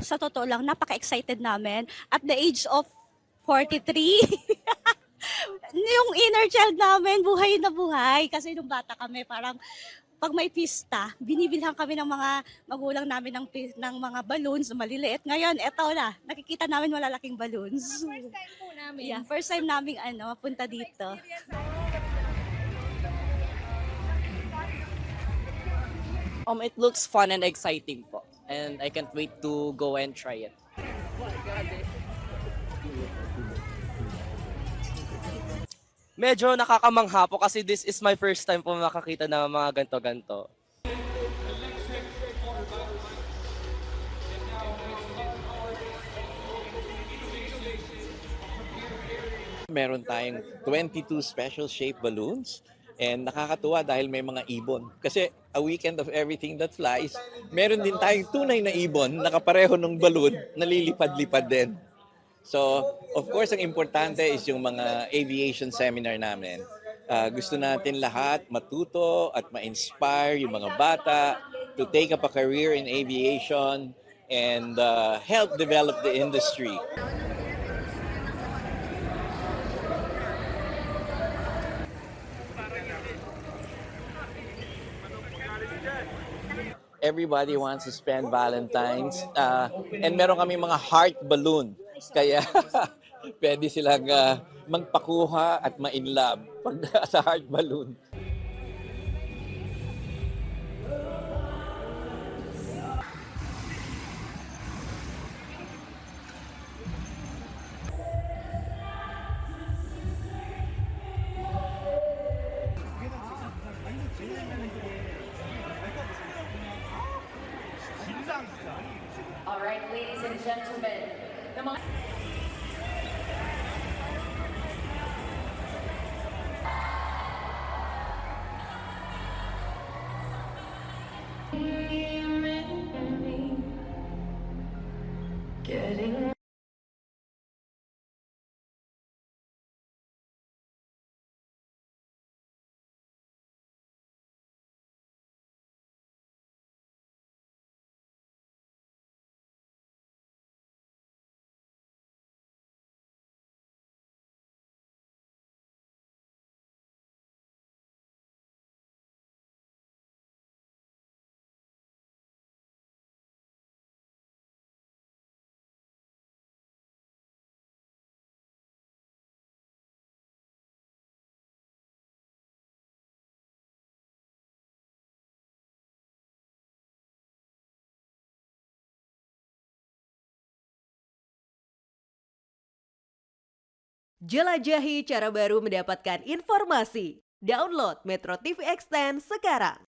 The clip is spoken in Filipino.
sa totoo lang, napaka-excited namin. At the age of 43, yung inner child namin, buhay na buhay. Kasi nung bata kami, parang pag may pista, binibilhan kami ng mga magulang namin ng mga balloons na maliliit. Ngayon, eto na, nakikita namin malalaking balloons. First time po namin. Yeah, first time namin punta dito. It looks fun and exciting po. And I can't wait to go and try it. Medyo nakakamangha po kasi this is my first time po makakita ng mga ganto-ganto. Meron tayong 22 special shape balloons and nakakatuwa dahil may mga ibon. Kasi a weekend of everything that flies, meron din tayong tunay na ibon na kapareho ng balloon na lilipad-lipad din. So, of course, ang importante is yung mga aviation seminar namin. Gusto natin lahat matuto at ma-inspire yung mga bata to take up a career in aviation and help develop the industry. Everybody wants to spend Valentine's. And meron kami mga heart balloon. Kaya pwede silang magpakuha at ma-inlove pag sa heart balloon. All right, ladies and gentlemen, the mga... Getting Jelajahi cara baru mendapatkan informasi. Download Metro TV Extend sekarang.